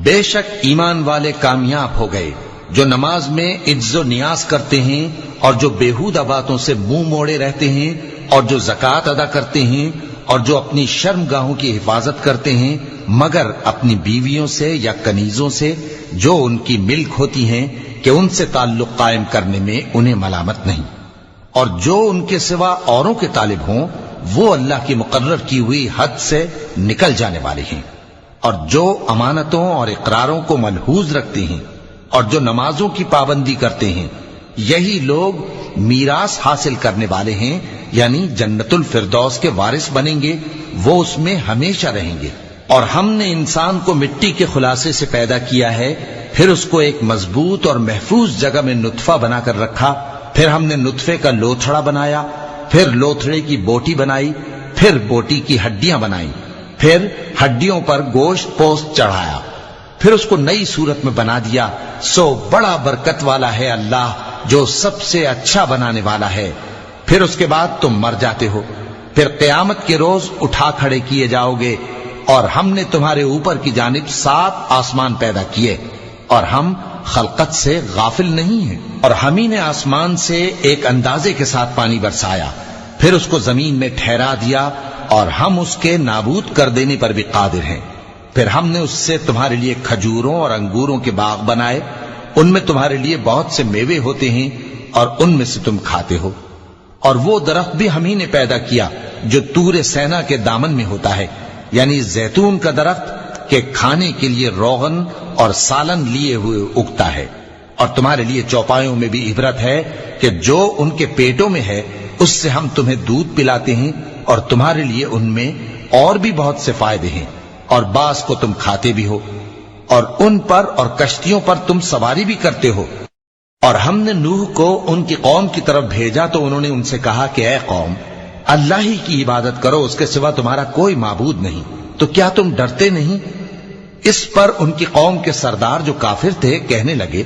بے شک ایمان والے کامیاب ہو گئے جو نماز میں عجز و نیاز کرتے ہیں اور جو بیہودہ باتوں سے منہ موڑے رہتے ہیں اور جو زکوٰۃ ادا کرتے ہیں اور جو اپنی شرمگاہوں کی حفاظت کرتے ہیں مگر اپنی بیویوں سے یا کنیزوں سے جو ان کی ملک ہوتی ہیں کہ ان سے تعلق قائم کرنے میں انہیں ملامت نہیں، اور جو ان کے سوا اوروں کے طالب ہوں وہ اللہ کی مقرر کی ہوئی حد سے نکل جانے والے ہیں، اور جو امانتوں اور اقراروں کو ملحوظ رکھتے ہیں اور جو نمازوں کی پابندی کرتے ہیں یہی لوگ میراث حاصل کرنے والے ہیں، یعنی جنت الفردوس کے وارث بنیں گے، وہ اس میں ہمیشہ رہیں گے۔ اور ہم نے انسان کو مٹی کے خلاصے سے پیدا کیا ہے، پھر اس کو ایک مضبوط اور محفوظ جگہ میں نطفہ بنا کر رکھا، پھر ہم نے نطفے کا لوتھڑا بنایا، پھر لوتھڑے کی بوٹی بنائی، پھر بوٹی کی ہڈیاں بنائی، پھر ہڈیوں پر گوشت پوست چڑھایا، پھر اس کو نئی صورت میں بنا دیا۔ سو بڑا برکت والا ہے اللہ جو سب سے اچھا بنانے والا ہے۔ پھر اس کے بعد تم مر جاتے ہو، پھر قیامت کے روز اٹھا کھڑے کیے جاؤ گے، اور ہم نے تمہارے اوپر کی جانب 7 آسمان پیدا کیے، اور ہم خلقت سے غافل نہیں ہیں۔ اور ہم ہی نے آسمان سے ایک اندازے کے ساتھ پانی برسایا، پھر اس کو زمین میں ٹھہرا دیا، اور ہم اس کے نابود کر دینے پر بھی قادر ہیں۔ پھر ہم نے اس سے تمہارے لیے کھجوروں اور انگوروں کے باغ بنائے، ان میں تمہارے لیے بہت سے میوے ہوتے ہیں اور ان میں سے تم کھاتے ہو۔ اور وہ درخت بھی ہم ہی نے پیدا کیا جو طور سینا کے دامن میں ہوتا ہے، یعنی زیتون کا درخت کہ کھانے کے لیے روغن اور سالن لیے ہوئے اگتا ہے، اور تمہارے لیے چوپایوں میں بھی عبرت ہے کہ جو ان کے پیٹوں میں ہے اس سے ہم تمہیں دودھ پلاتے ہیں، اور تمہارے لیے ان میں اور بھی بہت سے فائدے ہیں، اور بعض کو تم کھاتے بھی ہو، اور ان پر اور کشتیوں پر تم سواری بھی کرتے ہو۔ اور ہم نے نوح کو ان کی قوم کی طرف بھیجا تو انہوں نے ان سے کہا کہ اے قوم، اللہ ہی کی عبادت کرو، اس کے سوا تمہارا کوئی معبود نہیں، تو کیا تم ڈرتے نہیں؟ اس پر ان کی قوم کے سردار جو کافر تھے کہنے لگے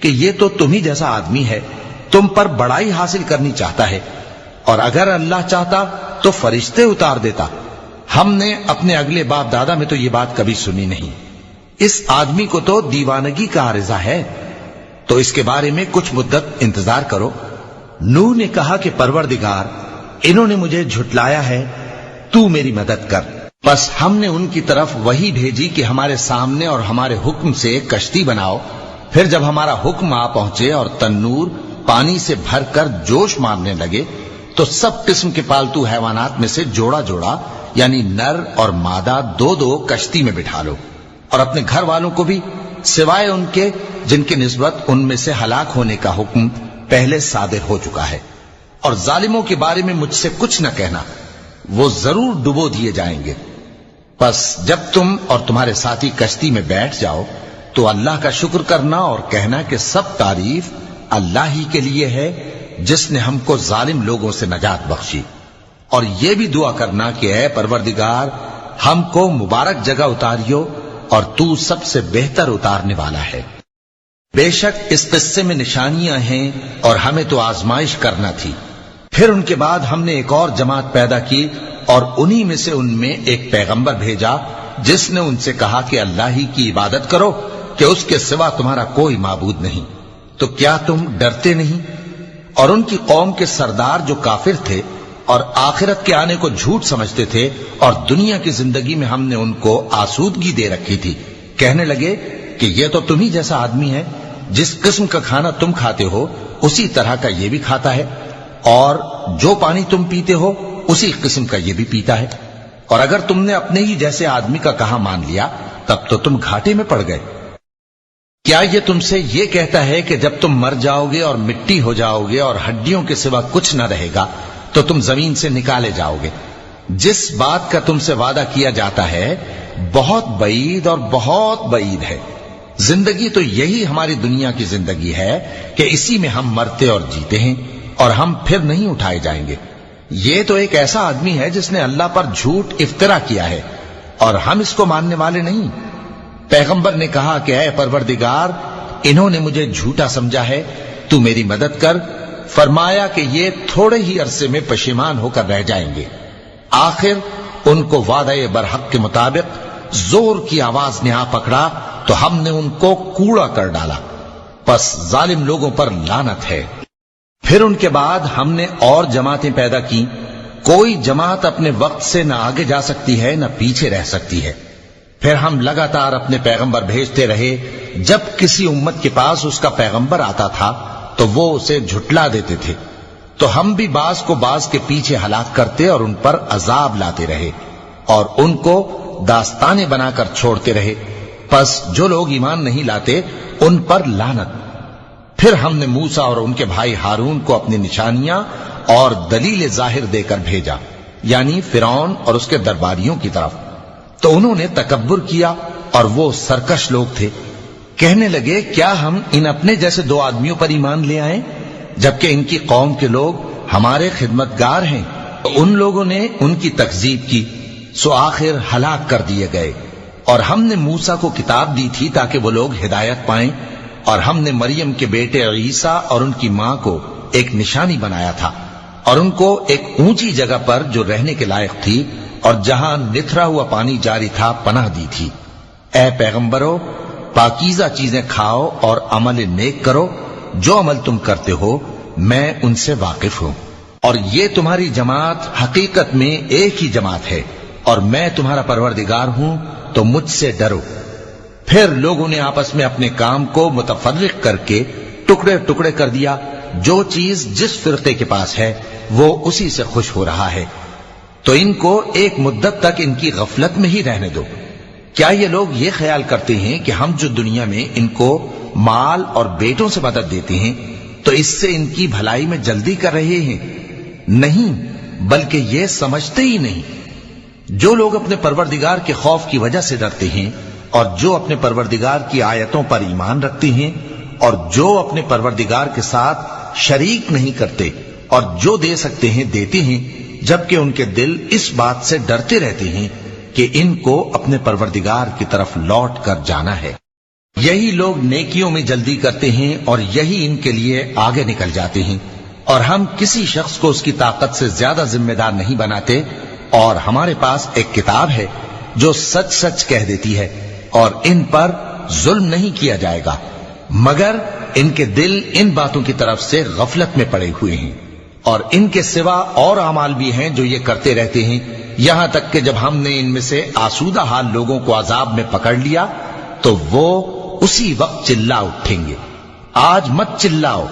کہ یہ تو تم ہی جیسا آدمی ہے، تم پر بڑائی حاصل کرنی چاہتا ہے، اور اگر اللہ چاہتا تو فرشتے اتار دیتا۔ ہم نے اپنے اگلے باپ دادا میں تو یہ بات کبھی سنی نہیں، اس آدمی کو تو دیوانگی کا عارضہ ہے، تو اس کے بارے میں کچھ مدت انتظار کرو۔ نوح نے کہا کہ پروردگار، انہوں نے مجھے جھٹلایا ہے، تو میری مدد کر۔ بس ہم نے ان کی طرف وحی بھیجی کہ ہمارے سامنے اور ہمارے حکم سے ایک کشتی بناؤ، پھر جب ہمارا حکم آ پہنچے اور تنور پانی سے بھر کر جوش مارنے لگے تو سب قسم کے پالتو حیوانات میں سے جوڑا جوڑا یعنی نر اور مادہ 2 کشتی میں بٹھا لو، اور اپنے گھر والوں کو بھی سوائے ان کے جن کی نسبت ان میں سے ہلاک ہونے کا حکم پہلے صادر ہو چکا ہے۔ اور ظالموں کے بارے میں مجھ سے کچھ نہ کہنا، وہ ضرور ڈبو دیے جائیں گے۔ بس جب تم اور تمہارے ساتھی کشتی میں بیٹھ جاؤ تو اللہ کا شکر کرنا اور کہنا کہ سب تعریف اللہ ہی کے لیے ہے جس نے ہم کو ظالم لوگوں سے نجات بخشی، اور یہ بھی دعا کرنا کہ اے پروردگار ہم کو مبارک جگہ اتاریو اور تو سب سے بہتر اتارنے والا ہے۔ بے شک اس قصے میں نشانیاں ہیں اور ہمیں تو آزمائش کرنا تھی۔ پھر ان کے بعد ہم نے ایک اور جماعت پیدا کی اور انہی میں سے ان میں ایک پیغمبر بھیجا جس نے ان سے کہا کہ اللہ ہی کی عبادت کرو کہ اس کے سوا تمہارا کوئی معبود نہیں، تو کیا تم ڈرتے نہیں؟ اور ان کی قوم کے سردار جو کافر تھے اور آخرت کے آنے کو جھوٹ سمجھتے تھے اور دنیا کی زندگی میں ہم نے ان کو آسودگی دے رکھی تھی، کہنے لگے کہ یہ تو تم ہی جیسا آدمی ہے، جس قسم کا کھانا تم کھاتے ہو اسی طرح کا یہ بھی کھاتا ہے، اور جو پانی تم پیتے ہو اسی قسم کا یہ بھی پیتا ہے، اور اگر تم نے اپنے ہی جیسے آدمی کا کہا مان لیا تب تو تم گھاٹے میں پڑ گئے۔ کیا یہ تم سے یہ کہتا ہے کہ جب تم مر جاؤ گے اور مٹی ہو جاؤ گے اور ہڈیوں کے سوا کچھ نہ رہے گا تو تم زمین سے نکالے جاؤ گے؟ جس بات کا تم سے وعدہ کیا جاتا ہے بہت بعید اور بہت بعید ہے۔ زندگی تو یہی ہماری دنیا کی زندگی ہے کہ اسی میں ہم مرتے اور جیتے ہیں اور ہم پھر نہیں اٹھائے جائیں گے۔ یہ تو ایک ایسا آدمی ہے جس نے اللہ پر جھوٹ افطرا کیا ہے اور ہم اس کو ماننے والے نہیں۔ پیغمبر نے کہا کہ اے پروردگار، انہوں نے مجھے جھوٹا سمجھا ہے، تو میری مدد کر۔ فرمایا کہ یہ تھوڑے ہی عرصے میں پشیمان ہو کر رہ جائیں گے، آخر ان کو وعدہ برحق کے مطابق زور کی آواز نے آ پکڑا تو ہم نے ان کو کوڑا کر ڈالا، پس ظالم لوگوں پر لعنت ہے۔ پھر ان کے بعد ہم نے اور جماعتیں پیدا کی، کوئی جماعت اپنے وقت سے نہ آگے جا سکتی ہے نہ پیچھے رہ سکتی ہے۔ پھر ہم لگاتار اپنے پیغمبر بھیجتے رہے، جب کسی امت کے پاس اس کا پیغمبر آتا تھا تو وہ اسے جھٹلا دیتے تھے، تو ہم بھی بعض کو بعض کے پیچھے ہلاک کرتے اور ان پر عذاب لاتے رہے اور ان کو داستانیں بنا کر چھوڑتے رہے۔ پس جو لوگ ایمان نہیں لاتے ان پر لعنت۔ پھر ہم نے موسیٰ اور ان کے بھائی ہارون کو اپنی نشانیاں اور دلیل ظاہر دے کر بھیجا، یعنی فرعون اور اس کے درباریوں کی طرف، تو انہوں نے تکبر کیا اور وہ سرکش لوگ تھے۔ کہنے لگے کیا ہم ان اپنے جیسے دو آدمیوں پر ایمان لے آئیں جبکہ ان کی قوم کے لوگ ہمارے خدمتگار ہیں؟ تو ان لوگوں نے ان کی تکذیب کی، سو آخر ہلاک کر دیے گئے۔ اور ہم نے موسیٰ کو کتاب دی تھی تاکہ وہ لوگ ہدایت پائیں، اور ہم نے مریم کے بیٹے عیسیٰ اور ان کی ماں کو ایک نشانی بنایا تھا اور ان کو ایک اونچی جگہ پر جو رہنے کے لائق تھی اور جہاں نتھرا ہوا پانی جاری تھا پناہ دی تھی۔ اے پیغمبرو، پاکیزہ چیزیں کھاؤ اور عمل نیک کرو، جو عمل تم کرتے ہو میں ان سے واقف ہوں، اور یہ تمہاری جماعت حقیقت میں ایک ہی جماعت ہے، اور میں تمہارا پروردگار ہوں تو مجھ سے ڈرو۔ پھر لوگوں نے آپس میں اپنے کام کو متفرق کر کے ٹکڑے ٹکڑے کر دیا، جو چیز جس فرقے کے پاس ہے وہ اسی سے خوش ہو رہا ہے، تو ان کو ایک مدت تک ان کی غفلت میں ہی رہنے دو۔ کیا یہ لوگ یہ خیال کرتے ہیں کہ ہم جو دنیا میں ان کو مال اور بیٹوں سے مدد دیتے ہیں تو اس سے ان کی بھلائی میں جلدی کر رہے ہیں؟ نہیں، بلکہ یہ سمجھتے ہی نہیں۔ جو لوگ اپنے پروردگار کے خوف کی وجہ سے ڈرتے ہیں اور جو اپنے پروردگار کی آیتوں پر ایمان رکھتے ہیں اور جو اپنے پروردگار کے ساتھ شریک نہیں کرتے اور جو دے سکتے ہیں دیتے ہیں، جبکہ ان کے دل اس بات سے ڈرتے رہتے ہیں کہ ان کو اپنے پروردگار کی طرف لوٹ کر جانا ہے، یہی لوگ نیکیوں میں جلدی کرتے ہیں اور یہی ان کے لیے آگے نکل جاتے ہیں۔ اور ہم کسی شخص کو اس کی طاقت سے زیادہ ذمہ دار نہیں بناتے، اور ہمارے پاس ایک کتاب ہے جو سچ سچ کہہ دیتی ہے، اور ان پر ظلم نہیں کیا جائے گا، مگر ان کے دل ان باتوں کی طرف سے غفلت میں پڑے ہوئے ہیں۔ اور ان کے سوا اور اعمال بھی ہیں جو یہ کرتے رہتے ہیں، یہاں تک کہ جب ہم نے ان میں سے آسودہ حال لوگوں کو عذاب میں پکڑ لیا تو وہ اسی وقت چلا اٹھیں گے۔ آج مت چلاؤ،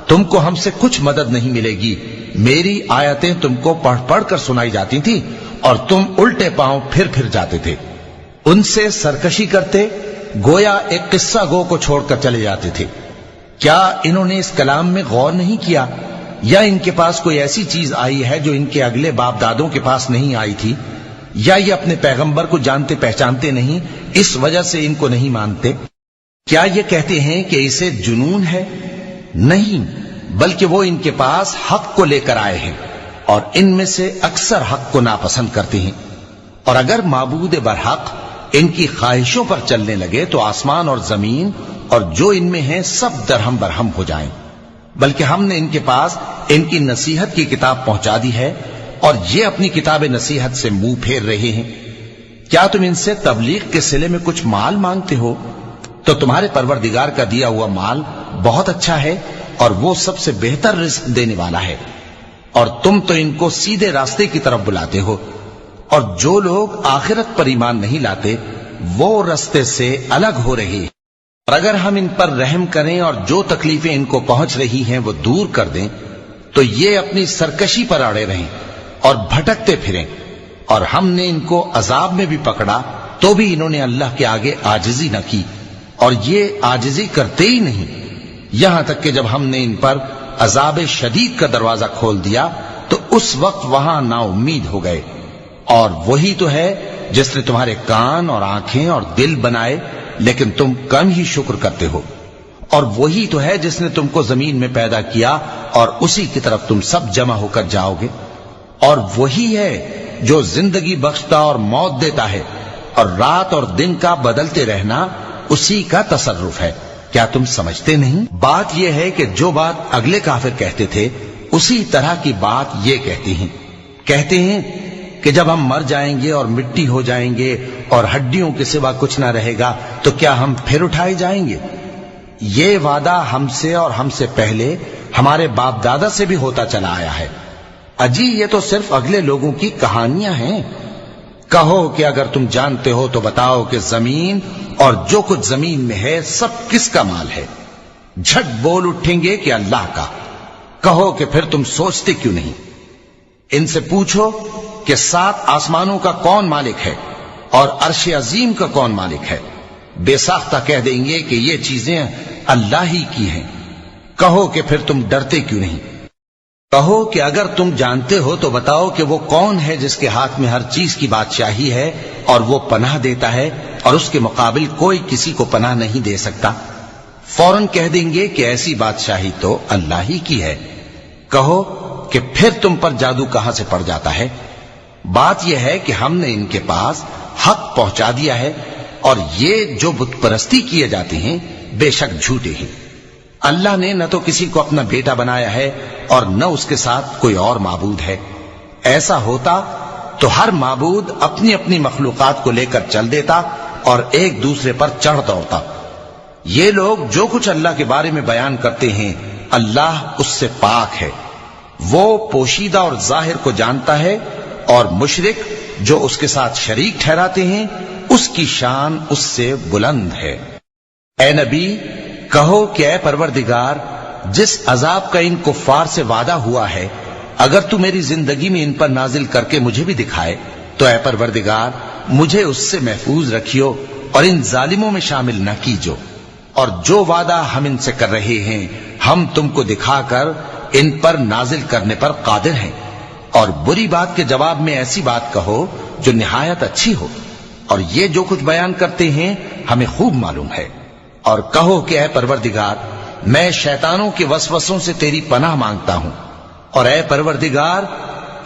تم کو ہم سے کچھ مدد نہیں ملے گی، میری آیتیں تم کو پڑھ پڑھ کر سنائی جاتی تھی اور تم الٹے پاؤں پھر جاتے تھے۔ ان سے سرکشی کرتے، گویا ایک قصہ گو کو چھوڑ کر چلے جاتے تھے۔ کیا انہوں نے اس کلام میں غور نہیں کیا، یا ان کے پاس کوئی ایسی چیز آئی ہے جو ان کے اگلے باپ دادوں کے پاس نہیں آئی تھی، یا یہ اپنے پیغمبر کو جانتے پہچانتے نہیں اس وجہ سے ان کو نہیں مانتے؟ کیا یہ کہتے ہیں کہ اسے جنون ہے؟ نہیں، بلکہ وہ ان کے پاس حق کو لے کر آئے ہیں، اور ان میں سے اکثر حق کو ناپسند کرتے ہیں۔ اور اگر معبود برحق ان کی خواہشوں پر چلنے لگے تو آسمان اور زمین اور جو ان میں ہیں سب درہم برہم ہو جائیں۔ بلکہ ہم نے ان کے پاس ان کی نصیحت کی کتاب پہنچا دی ہے، اور یہ اپنی کتاب نصیحت سے منہ پھیر رہے ہیں۔ کیا تم ان سے تبلیغ کے صلے میں کچھ مال مانگتے ہو؟ تو تمہارے پروردگار کا دیا ہوا مال بہت اچھا ہے، اور وہ سب سے بہتر رزق دینے والا ہے، اور تم تو ان کو سیدھے راستے کی طرف بلاتے ہو۔ اور جو لوگ آخرت پر ایمان نہیں لاتے وہ راستے سے الگ ہو رہے ہیں۔ اور اگر ہم ان پر رحم کریں اور جو تکلیفیں ان کو پہنچ رہی ہیں وہ دور کر دیں تو یہ اپنی سرکشی پر اڑے رہیں اور بھٹکتے پھریں، اور ہم نے ان کو عذاب میں بھی پکڑا تو بھی انہوں نے اللہ کے آگے عاجزی نہ کی، اور یہ عاجزی کرتے ہی نہیں، یہاں تک کہ جب ہم نے ان پر عذاب شدید کا دروازہ کھول دیا تو اس وقت وہاں نا امید ہو گئے۔ اور وہی تو ہے جس نے تمہارے کان اور آنکھیں اور دل بنائے، لیکن تم کم ہی شکر کرتے ہو۔ اور وہی تو ہے جس نے تم کو زمین میں پیدا کیا اور اسی کی طرف تم سب جمع ہو کر جاؤ گے۔ اور وہی ہے جو زندگی بخشتا اور موت دیتا ہے، اور رات اور دن کا بدلتے رہنا اسی کا تصرف ہے۔ کیا تم سمجھتے نہیں؟ بات یہ ہے کہ جو بات اگلے کافر کہتے تھے اسی طرح کی بات یہ کہتے ہیں کہ جب ہم مر جائیں گے اور مٹی ہو جائیں گے اور ہڈیوں کے سوا کچھ نہ رہے گا تو کیا ہم پھر اٹھائے جائیں گے؟ یہ وعدہ ہم سے اور ہم سے پہلے ہمارے باپ دادا سے بھی ہوتا چلا آیا ہے۔ اجی یہ تو صرف اگلے لوگوں کی کہانیاں ہیں۔ کہو کہ اگر تم جانتے ہو تو بتاؤ کہ زمین اور جو کچھ زمین میں ہے سب کس کا مال ہے؟ جھٹ بول اٹھیں گے کہ اللہ کا۔ کہو کہ پھر تم سوچتے کیوں نہیں؟ ان سے پوچھو کہ 7 آسمانوں کا کون مالک ہے اور عرش عظیم کا کون مالک ہے؟ بے ساختہ کہہ دیں گے کہ یہ چیزیں اللہ ہی کی ہیں۔ کہو کہ پھر تم ڈرتے کیوں نہیں؟ کہو کہ اگر تم جانتے ہو تو بتاؤ کہ وہ کون ہے جس کے ہاتھ میں ہر چیز کی بادشاہی ہے اور وہ پناہ دیتا ہے اور اس کے مقابل کوئی کسی کو پناہ نہیں دے سکتا؟ فوراً کہہ دیں گے کہ ایسی بادشاہی تو اللہ ہی کی ہے۔ کہو کہ پھر تم پر جادو کہاں سے پڑ جاتا ہے؟ بات یہ ہے کہ ہم نے ان کے پاس حق پہنچا دیا ہے اور یہ جو بت پرستی کیے جاتے ہیں بے شک جھوٹے ہیں۔ اللہ نے نہ تو کسی کو اپنا بیٹا بنایا ہے اور نہ اس کے ساتھ کوئی اور معبود ہے۔ ایسا ہوتا تو ہر معبود اپنی اپنی مخلوقات کو لے کر چل دیتا اور ایک دوسرے پر چڑھ دوڑتا۔ یہ لوگ جو کچھ اللہ کے بارے میں بیان کرتے ہیں اللہ اس سے پاک ہے، وہ پوشیدہ اور ظاہر کو جانتا ہے، اور مشرک جو اس کے ساتھ شریک ٹھہراتے ہیں اس کی شان اس سے بلند ہے۔ اے نبی کہو کہ اے پروردگار، جس عذاب کا ان کفار سے وعدہ ہوا ہے اگر تو میری زندگی میں ان پر نازل کر کے مجھے بھی دکھائے تو اے پروردگار مجھے اس سے محفوظ رکھیو اور ان ظالموں میں شامل نہ کیجو، اور جو وعدہ ہم ان سے کر رہے ہیں ہم تم کو دکھا کر ان پر نازل کرنے پر قادر ہیں۔ اور بری بات کے جواب میں ایسی بات کہو جو نہایت اچھی ہو، اور یہ جو کچھ بیان کرتے ہیں ہمیں خوب معلوم ہے۔ اور کہو کہ اے پروردگار میں شیطانوں کے وسوسوں سے تیری پناہ مانگتا ہوں، اور اے پروردگار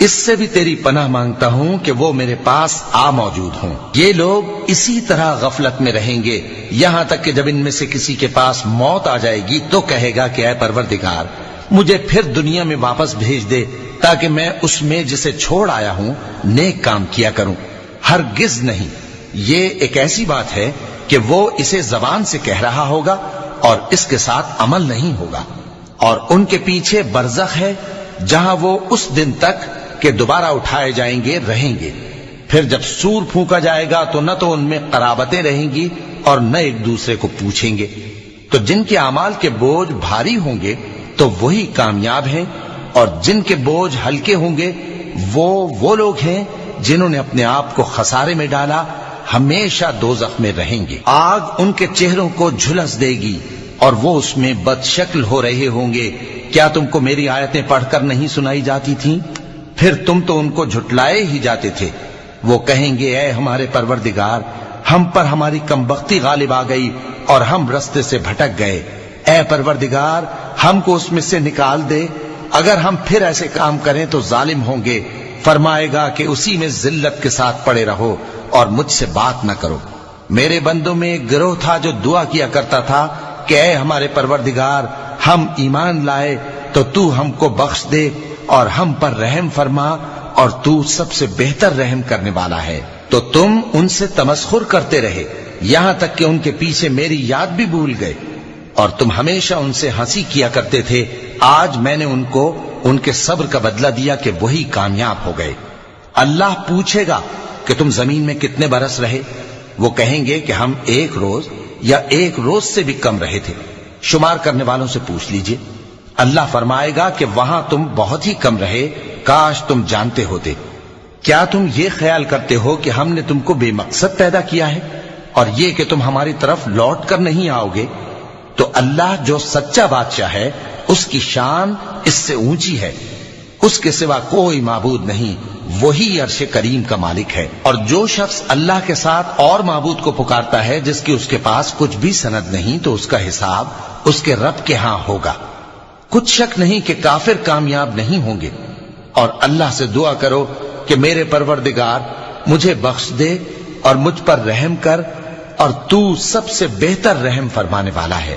اس سے بھی تیری پناہ مانگتا ہوں کہ وہ میرے پاس آ موجود ہوں۔ یہ لوگ اسی طرح غفلت میں رہیں گے یہاں تک کہ جب ان میں سے کسی کے پاس موت آ جائے گی تو کہے گا کہ اے پروردگار مجھے پھر دنیا میں واپس بھیج دے تاکہ میں اس میں جسے چھوڑ آیا ہوں نیک کام کیا کروں۔ ہرگز نہیں، یہ ایک ایسی بات ہے کہ وہ اسے زبان سے کہہ رہا ہوگا اور اس کے ساتھ عمل نہیں ہوگا۔ اور ان کے پیچھے برزخ ہے جہاں وہ اس دن تک کہ دوبارہ اٹھائے جائیں گے رہیں گے۔ پھر جب سور پھونکا جائے گا تو نہ تو ان میں قرابتیں رہیں گی اور نہ ایک دوسرے کو پوچھیں گے۔ تو جن کے اعمال کے بوجھ بھاری ہوں گے تو وہی کامیاب ہیں، اور جن کے بوجھ ہلکے ہوں گے وہ لوگ ہیں جنہوں نے اپنے آپ کو خسارے میں ڈالا، ہمیشہ دوزخ میں رہیں گے۔ آگ ان کے چہروں کو جھلس دے گی اور وہ اس میں بد شکل ہو رہے ہوں گے۔ کیا تم کو میری آیتیں پڑھ کر نہیں سنائی جاتی تھیں؟ پھر تم تو ان کو جھٹلائے ہی جاتے تھے۔ وہ کہیں گے اے ہمارے پروردگار ہم پر ہماری کمبختی غالب آ گئی اور ہم رستے سے بھٹک گئے۔ اے پروردگار ہم کو اس میں سے نکال دے، اگر ہم پھر ایسے کام کریں تو ظالم ہوں گے۔ فرمائے گا کہ اسی میں ذلت کے ساتھ پڑے رہو اور مجھ سے بات نہ کرو۔ میرے بندوں میں ایک گروہ تھا جو دعا کیا کرتا تھا کہ اے ہمارے پروردگار ہم ایمان لائے تو تو ہم کو بخش دے اور ہم پر رحم فرما، اور تو سب سے بہتر رحم کرنے والا ہے۔ تو تم ان سے تمسخر کرتے رہے یہاں تک کہ ان کے پیچھے میری یاد بھی بھول گئے، اور تم ہمیشہ ان سے ہنسی کیا کرتے تھے۔ آج میں نے ان کو ان کے صبر کا بدلہ دیا کہ وہی کامیاب ہو گئے۔ اللہ پوچھے گا کہ تم زمین میں کتنے برس رہے؟ وہ کہیں گے کہ ہم 1 روز یا 1 روز سے بھی کم رہے تھے۔ شمار کرنے والوں سے پوچھ لیجئے۔ اللہ فرمائے گا کہ وہاں تم بہت ہی کم رہے، کاش تم جانتے ہوتے۔ کیا تم یہ خیال کرتے ہو کہ ہم نے تم کو بے مقصد پیدا کیا ہے اور یہ کہ تم ہماری طرف لوٹ کر نہیں آؤ گے؟ تو اللہ جو سچا بادشاہ ہے اس کی شان اس سے اونچی ہے، اس کے سوا کوئی معبود نہیں، وہی عرش کریم کا مالک ہے۔ اور جو شخص اللہ کے ساتھ اور معبود کو پکارتا ہے جس کی اس کے پاس کچھ بھی سند نہیں تو اس کا حساب اس کے رب کے ہاں ہوگا۔ کچھ شک نہیں کہ کافر کامیاب نہیں ہوں گے۔ اور اللہ سے دعا کرو کہ میرے پروردگار مجھے بخش دے اور مجھ پر رحم کر، اور تو سب سے بہتر رحم فرمانے والا ہے۔